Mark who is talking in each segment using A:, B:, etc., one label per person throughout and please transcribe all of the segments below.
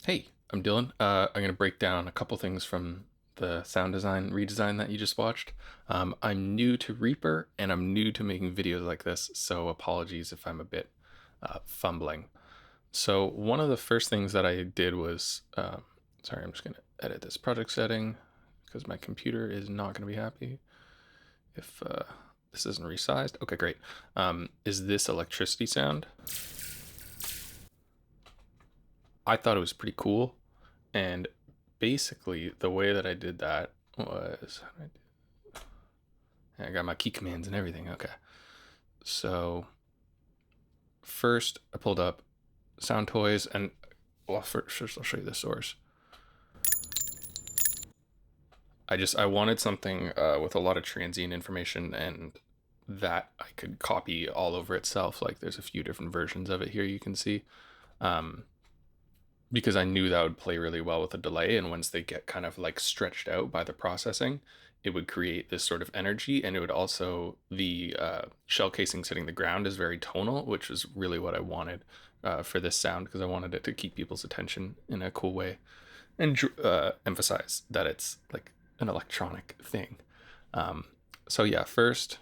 A: Hey, I'm Dylan. I'm going to break down a couple things from the sound design redesign that you just watched. I'm new to Reaper and I'm new to making videos like this, so apologies if I'm a bit fumbling. So one of the first things that I did was, sorry, I'm just going to edit this project setting because my computer is not going to be happy if this isn't resized. Okay, great. Is this electricity sound? I thought it was pretty cool. And basically, the way that I did that was I got my key commands and everything. Okay. So, first, I pulled up Sound Toys, and well, first, I'll show you the source. I wanted something with a lot of transient information and that I could copy all over itself. Like, there's a few different versions of it here you can see. Um, because I knew that would play really well with a delay. And once they get kind of like stretched out by the processing, it would create this sort of energy. And it would also, the shell casing hitting the ground is very tonal, which is really what I wanted for this sound, because I wanted it to keep people's attention in a cool way and emphasize that it's like an electronic thing. So yeah, first,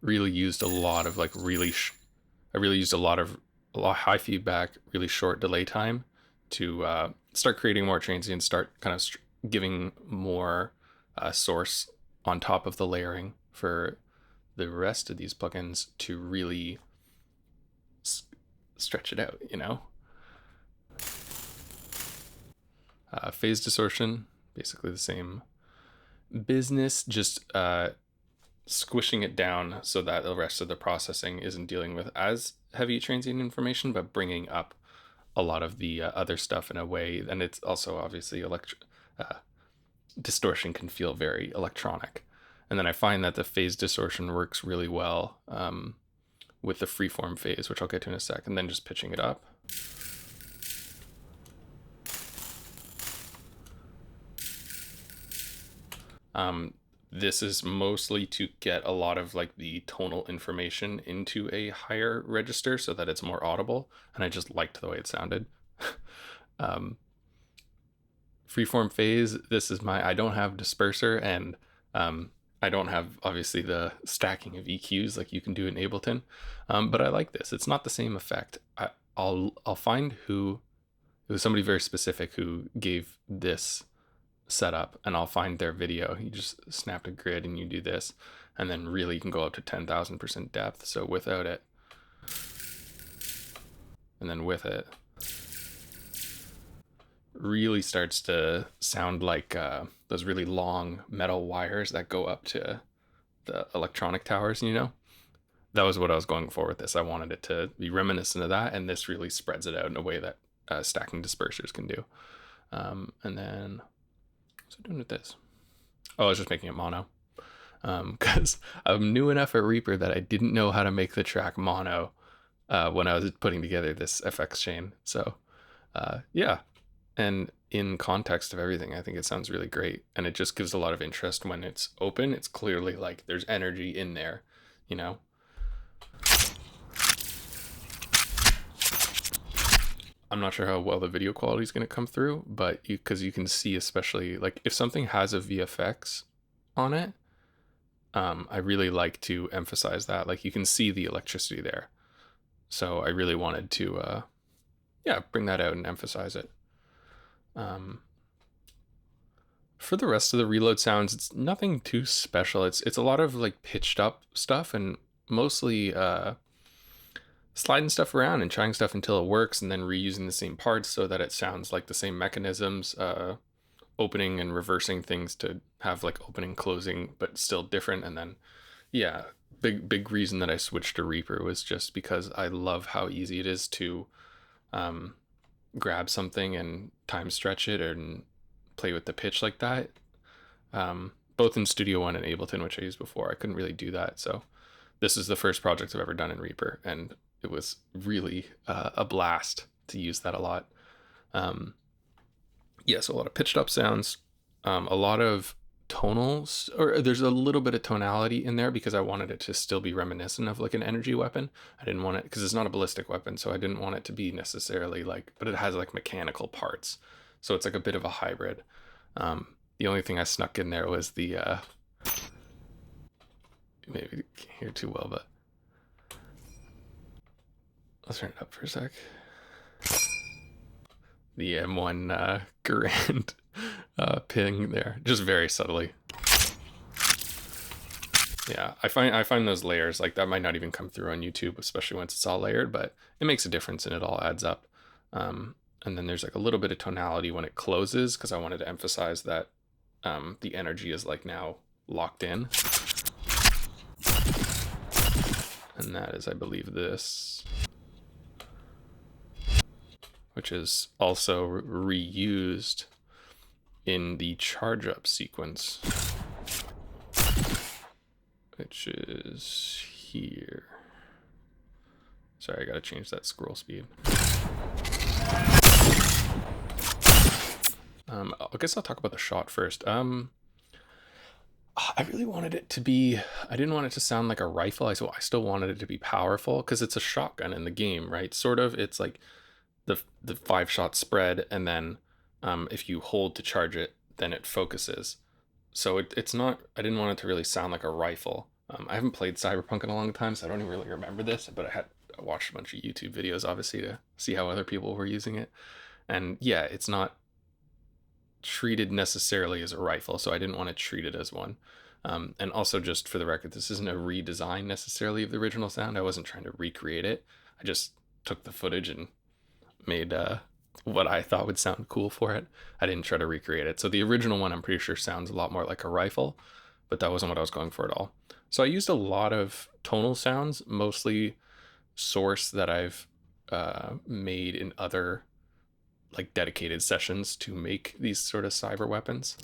A: really used a lot of like I really used a lot high feedback, really short delay time to start creating more transient, start kind of giving more source on top of the layering for the rest of these plugins to really stretch it out, you know? Phase distortion, basically the same business, just squishing it down so that the rest of the processing isn't dealing with as heavy transient information, but bringing up a lot of the other stuff in a way. And it's also obviously distortion can feel very electronic. And then I find that the phase distortion works really well with the FreeFormPhase, which I'll get to in a sec, and then just pitching it up. This is mostly to get a lot of like the tonal information into a higher register so that it's more audible, and I just liked the way it sounded. FreeFormPhase, this is I don't have disperser, and I don't have obviously the stacking of EQs like you can do in Ableton, but I like this. It's not the same effect. I'll find who, it was somebody very specific who gave this setup, and I'll find their video. You just snap a grid and you do this, and then really you can go up to 10,000% depth. So without it, and then with it, really starts to sound like those really long metal wires that go up to the electronic towers, you know? That was what I was going for with this. I wanted it to be reminiscent of that, and this really spreads it out in a way that stacking dispersers can do. And then, what's it doing with this? Oh, I was just making it mono. Because I'm new enough at Reaper that I didn't know how to make the track mono when I was putting together this FX chain. So, yeah. And in context of everything, I think it sounds really great. And it just gives a lot of interest when it's open. It's clearly like there's energy in there, you know? I'm not sure how well the video quality is going to come through, but because you can see, especially like if something has a VFX on it, I really like to emphasize that. Like you can see the electricity there. So I really wanted to, yeah, bring that out and emphasize it. For the rest of the reload sounds, it's nothing too special. It's a lot of like pitched up stuff and mostly sliding stuff around and trying stuff until it works, and then reusing the same parts so that it sounds like the same mechanisms, opening and reversing things to have like opening, closing, but still different. And then, yeah, big reason that I switched to Reaper was just because I love how easy it is to grab something and time stretch it and play with the pitch like that. Both in Studio One and Ableton, which I used before, I couldn't really do that. So this is the first project I've ever done in Reaper, and it was really a blast to use that a lot. Yeah, so a lot of pitched up sounds, a lot of tonals, or there's a little bit of tonality in there because I wanted it to still be reminiscent of like an energy weapon. I didn't want it, because it's not a ballistic weapon, so I didn't want it to be necessarily like, but it has like mechanical parts, so it's like a bit of a hybrid. The only thing I snuck in there was the maybe you can't hear too well, but I'll turn it up for a sec. The M1 Garand ping there, just very subtly. Yeah, I find those layers, like that might not even come through on YouTube, especially once it's all layered, but it makes a difference and it all adds up. And then there's like a little bit of tonality when it closes, because I wanted to emphasize that the energy is like now locked in. And that is, I believe, this, which is also reused in the charge up sequence, which is here. Sorry, I gotta change that scroll speed. I guess I'll talk about the shot first. I really wanted it to be, I didn't want it to sound like a rifle. I still wanted it to be powerful, because it's a shotgun in the game, right? Sort of. It's like the 5-shot spread, and then if you hold to charge it, then it focuses. So it's not, I didn't want it to really sound like a rifle. I haven't played Cyberpunk in a long time, so I don't even really remember this, but I watched a bunch of YouTube videos, obviously, to see how other people were using it. And yeah, it's not treated necessarily as a rifle, so I didn't want to treat it as one. And also, just for the record, this isn't a redesign necessarily of the original sound. I wasn't trying to recreate it. I just took the footage and made what I thought would sound cool for it. I didn't try to recreate it. So the original one, I'm pretty sure, sounds a lot more like a rifle, but that wasn't what I was going for at all. So I used a lot of tonal sounds, mostly source that I've made in other like dedicated sessions to make these sort of cyber weapons.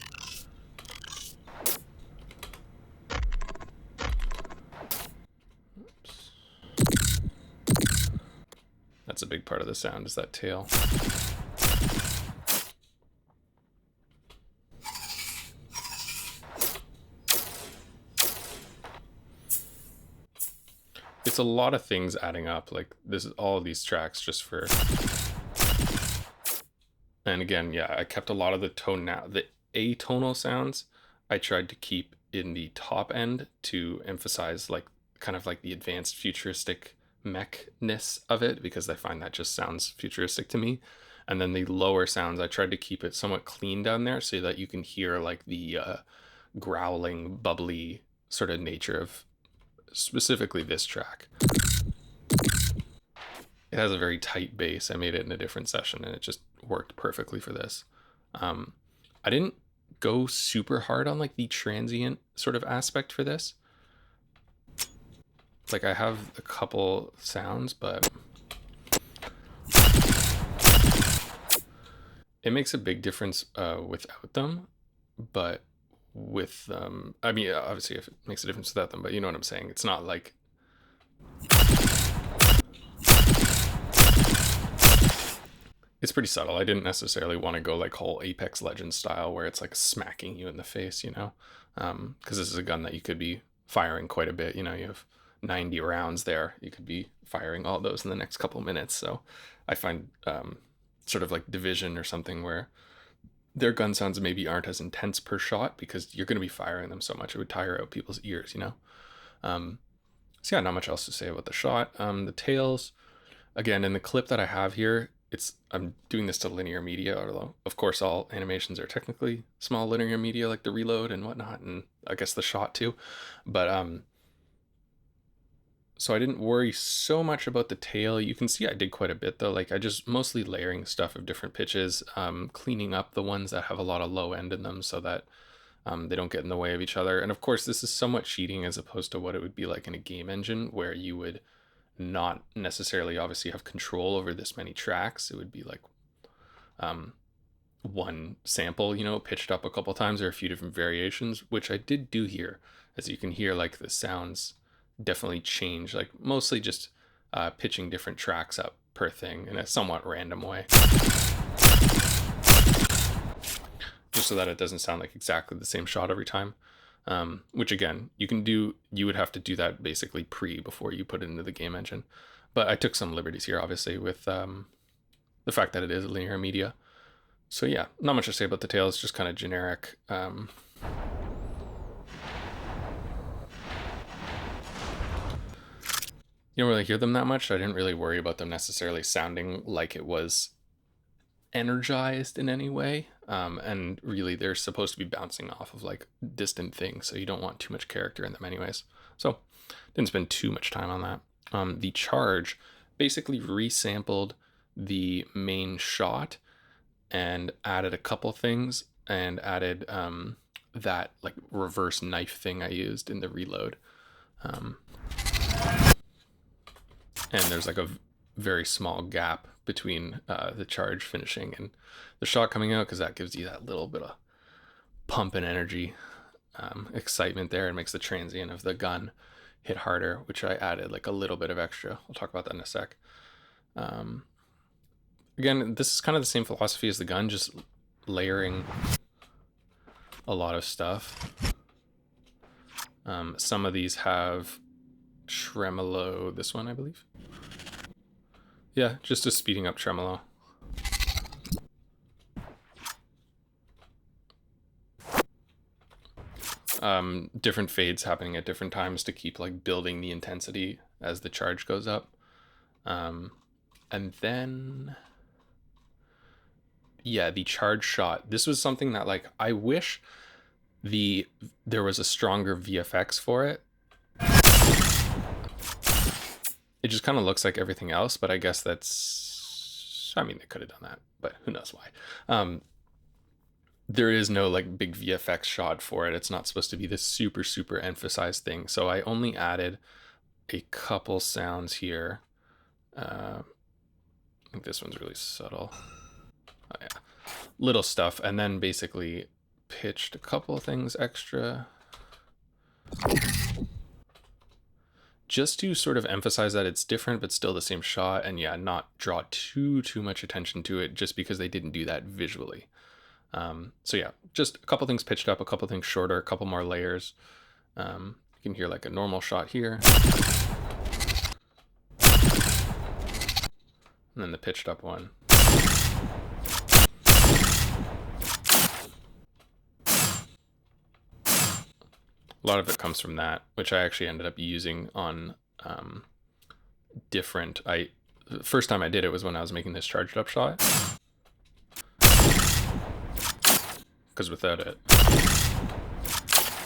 A: Oops. That's a big part of the sound, is that tail. It's a lot of things adding up. Like, this is all of these tracks just for, and again, yeah, I kept a lot of the atonal sounds I tried to keep in the top end to emphasize like kind of like the advanced futuristic mech-ness of it, because I find that just sounds futuristic to me. And then the lower sounds, I tried to keep it somewhat clean down there so that you can hear like the growling, bubbly sort of nature of specifically this track. It has a very tight bass. I made it in a different session and it just worked perfectly for this. I didn't go super hard on like the transient sort of aspect for this. Like, I have a couple sounds, but it makes a big difference without them. But with them, I mean, obviously if it makes a difference without them, but you know what I'm saying. It's not like, it's pretty subtle. I didn't necessarily want to go like whole Apex Legends style where it's like smacking you in the face, you know, because this is a gun that you could be firing quite a bit. You know, you have 90 rounds there. You could be firing all those in the next couple minutes. So I find sort of like Division or something where their gun sounds maybe aren't as intense per shot because you're going to be firing them so much it would tire out people's ears, you know. So yeah, not much else to say about the shot. The tails, again, in the clip that I have here, I'm doing this to linear media, although of course all animations are technically small linear media, like the reload and whatnot, and I guess the shot too. But so I didn't worry so much about the tail. You can see I did quite a bit though. Like, I just mostly layering stuff of different pitches, cleaning up the ones that have a lot of low end in them so that they don't get in the way of each other. And of course, this is somewhat cheating as opposed to what it would be like in a game engine where you would not necessarily obviously have control over this many tracks. It would be like one sample, you know, pitched up a couple times or a few different variations, which I did do here. As you can hear, like the sounds definitely change, like mostly just pitching different tracks up per thing in a somewhat random way. just so that it doesn't sound like exactly the same shot every time. Which again, you would have to do that basically before you put it into the game engine. But I took some liberties here, obviously, with the fact that it is linear media. So yeah, not much to say about the tails, just kind of generic. You don't really hear them that much. I didn't really worry about them necessarily sounding like it was energized in any way. And really, they're supposed to be bouncing off of like distant things, so you don't want too much character in them anyways. So didn't spend too much time on that. The charge basically resampled the main shot and added a couple things, and added that like reverse knife thing I used in the reload. And there's like a very small gap between the charge finishing and the shot coming out, because that gives you that little bit of pump and energy, excitement there, and makes the transient of the gun hit harder, which I added like a little bit of extra. I'll talk about that in a sec. Again, this is kind of the same philosophy as the gun, just layering a lot of stuff. Some of these have tremolo, this one I believe. Yeah, just a speeding up tremolo. Different fades happening at different times to keep like building the intensity as the charge goes up. And then, yeah, the charge shot. This was something that like I wish there was a stronger VFX for it. It just kind of looks like everything else, but I guess that's, I mean, they could have done that, but who knows why. There is no like big VFX shot for it. It's not supposed to be this super, super emphasized thing. So I only added a couple sounds here. I think this one's really subtle. Oh yeah, little stuff. And then basically pitched a couple of things extra, just to sort of emphasize that it's different, but still the same shot. And yeah, not draw too much attention to it just because they didn't do that visually. So yeah, just a couple things pitched up, a couple things shorter, a couple more layers. You can hear like a normal shot here. And then the pitched up one. A lot of it comes from that, which I actually ended up using on different. The first time I did it was when I was making this charged up shot, because without it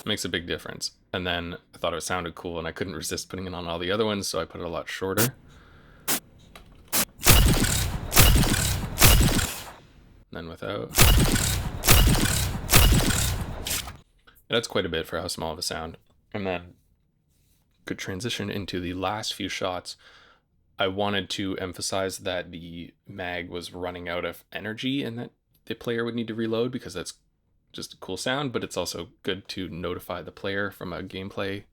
A: makes a big difference. And then I thought it sounded cool, and I couldn't resist putting it on all the other ones, so I put it a lot shorter. And then without. That's quite a bit for how small of a sound. And then could transition into the last few shots. I wanted to emphasize that the mag was running out of energy and that the player would need to reload, because that's just a cool sound, but it's also good to notify the player from a gameplay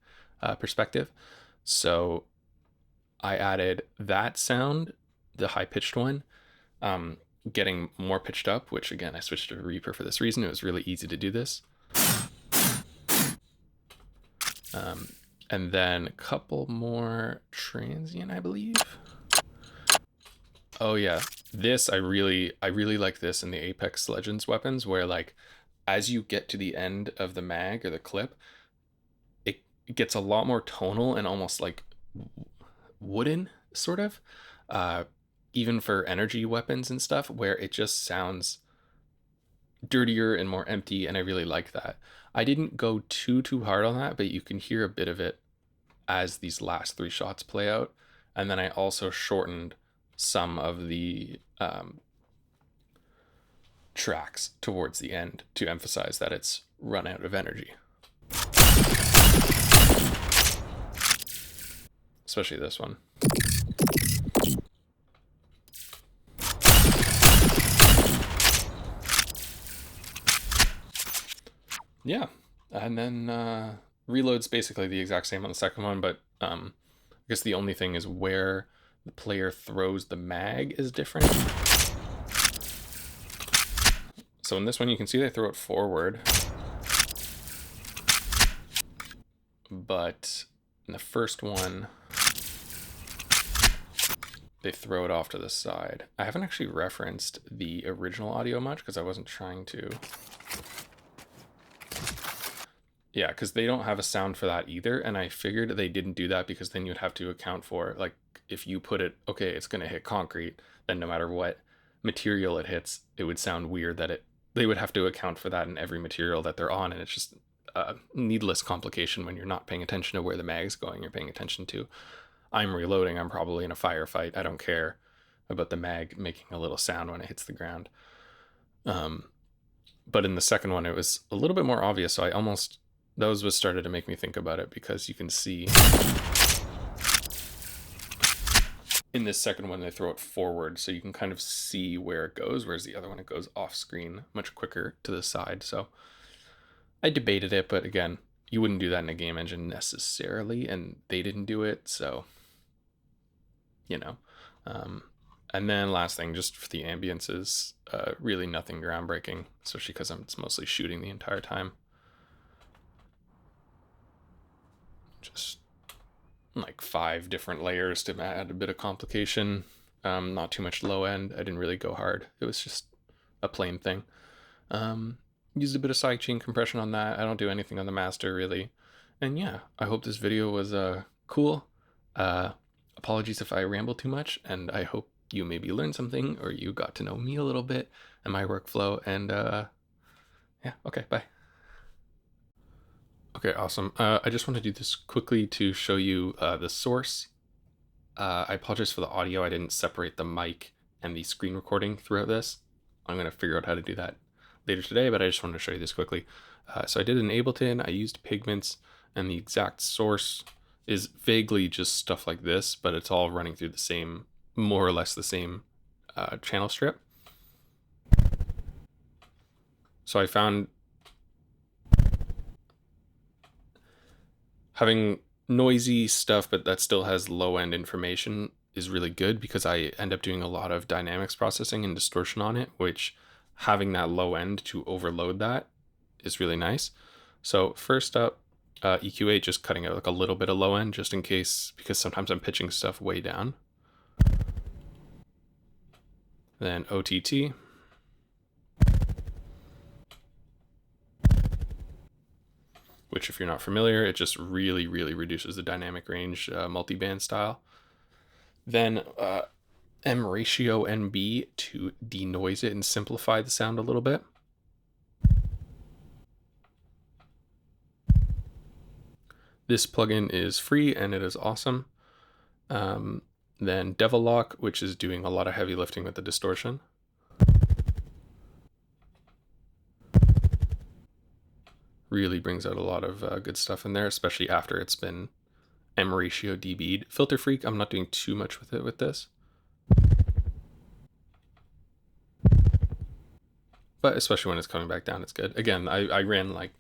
A: perspective. So I added that sound, the high-pitched one, getting more pitched up, which again, I switched to Reaper for this reason. It was really easy to do this. And then a couple more transient, I believe. Oh yeah, this I really like this in the Apex Legends weapons, where like as you get to the end of the mag or the clip, it gets a lot more tonal and almost like wooden, sort of, even for energy weapons and stuff, where it just sounds dirtier and more empty, and I really like that. I didn't go too hard on that, but you can hear a bit of it as these last three shots play out. And then I also shortened some of the tracks towards the end to emphasize that it's run out of energy. Especially this one. Yeah, and then reload's basically the exact same on the second one, but I guess the only thing is where the player throws the mag is different. So in this one, you can see they throw it forward. But in the first one, they throw it off to the side. I haven't actually referenced the original audio much because I wasn't trying to. Yeah, because they don't have a sound for that either, and I figured they didn't do that because then you'd have to account for, like, if you put it, okay, it's going to hit concrete, then no matter what material it hits, it would sound weird that they would have to account for that in every material that they're on, and it's just a needless complication when you're not paying attention to where the mag's going. You're paying attention to, I'm reloading, I'm probably in a firefight, I don't care about the mag making a little sound when it hits the ground. But in the second one, it was a little bit more obvious, so those was started to make me think about it, because you can see in this second one they throw it forward, so you can kind of see where it goes, whereas the other one it goes off screen much quicker to the side. So I debated it, but again, you wouldn't do that in a game engine necessarily, and they didn't do it, so you know. And then last thing, just for the ambiences, really nothing groundbreaking, especially because it's mostly shooting the entire time. Just like 5 different layers to add a bit of complication. Not too much low end. I didn't really go hard. It was just a plain thing. Used a bit of sidechain compression on that. I don't do anything on the master really. And yeah, I hope this video was cool. Apologies if I ramble too much, and I hope you maybe learned something, or you got to know me a little bit and my workflow. And yeah, okay, bye. Okay, awesome. I just want to do this quickly to show you the source. I apologize for the audio. I didn't separate the mic and the screen recording throughout this. I'm going to figure out how to do that later today, but I just wanted to show you this quickly. So I did an Ableton. I used pigments, and the exact source is vaguely just stuff like this, but it's all running through the same, more or less the same channel strip. So I found having noisy stuff, but that still has low end information, is really good, because I end up doing a lot of dynamics processing and distortion on it, which having that low end to overload that is really nice. So first up, EQ8, just cutting out like a little bit of low end just in case, because sometimes I'm pitching stuff way down. Then OTT. Which, if you're not familiar, it just really, really reduces the dynamic range, multi-band style. Then M ratio NB to denoise it and simplify the sound a little bit. This plugin is free and it is awesome. Then Devil Lock, which is doing a lot of heavy lifting with the distortion. Really brings out a lot of good stuff in there, especially after it's been M ratio dB'd. Filter Freak, I'm not doing too much with it with this. But especially when it's coming back down, it's good. Again, I ran like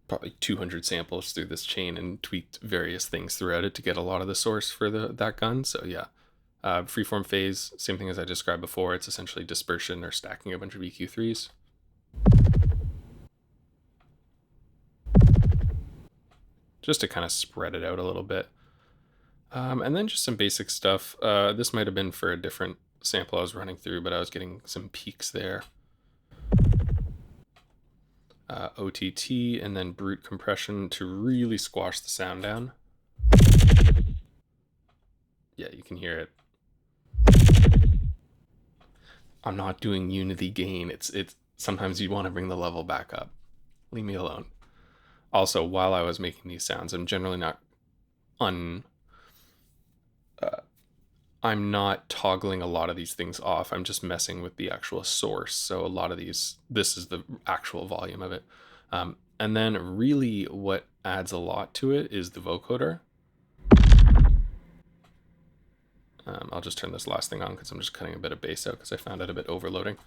A: probably 200 samples through this chain and tweaked various things throughout it to get a lot of the source for that gun. So yeah, FreeFormPhase, same thing as I described before. It's essentially dispersion or stacking a bunch of EQ3s. Just to kind of spread it out a little bit. And then just some basic stuff. This might have been for a different sample I was running through, but I was getting some peaks there. OTT and then brute compression to really squash the sound down. Yeah, you can hear it. I'm not doing unity gain. It's sometimes you want to bring the level back up. Leave me alone. Also, while I was making these sounds, I'm generally not I'm not toggling a lot of these things off. I'm just messing with the actual source. So a lot of these, this is the actual volume of it. And then really what adds a lot to it is the vocoder. I'll just turn this last thing on because I'm just cutting a bit of bass out because I found it a bit overloading.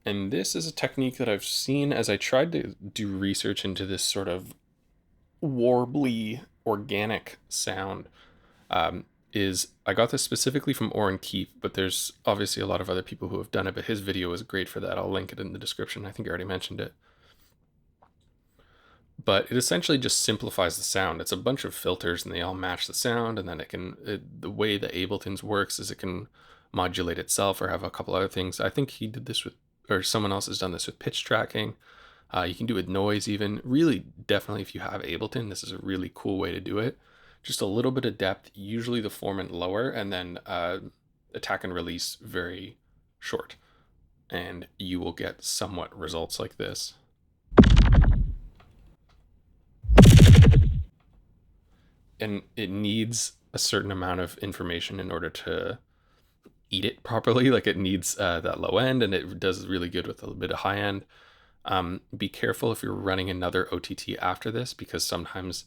A: And this is a technique that I've seen as I tried to do research into this sort of warbly organic sound. is I got this specifically from Oren Keep, but there's obviously a lot of other people who have done it, but his video is great for that. I'll link it in the description. I think I already mentioned it. But it essentially just simplifies the sound. It's a bunch of filters and they all match the sound, and then the way the Ableton's works is it can modulate itself or have a couple other things. I think he did this with, or someone else has done this with pitch tracking. You can do it with noise even. Really, definitely if you have Ableton, this is a really cool way to do it. Just a little bit of depth, usually the formant lower, and then attack and release very short. And you will get somewhat results like this. And it needs a certain amount of information in order to eat it properly. Like it needs that low end, and it does really good with a little bit of high end. Be careful if you're running another OTT after this, because sometimes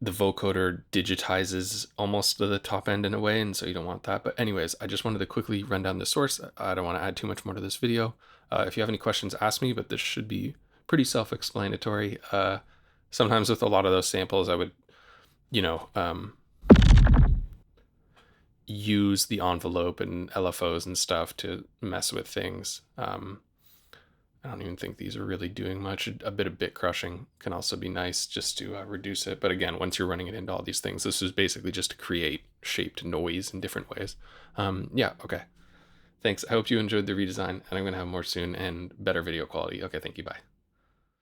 A: the vocoder digitizes almost to the top end in a way, and so you don't want that. But anyways, I just wanted to quickly run down the source. I don't want to add too much more to this video. If you have any questions, ask me, but this should be pretty self-explanatory. Sometimes with a lot of those samples, I would, use the envelope and LFOs and stuff to mess with things. I don't even think these are really doing much. A bit of bit crushing can also be nice just to reduce it. But again, once you're running it into all these things, this is basically just to create shaped noise in different ways. Yeah, okay. Thanks. I hope you enjoyed the redesign, and I'm going to have more soon and better video quality. Okay, thank you. Bye.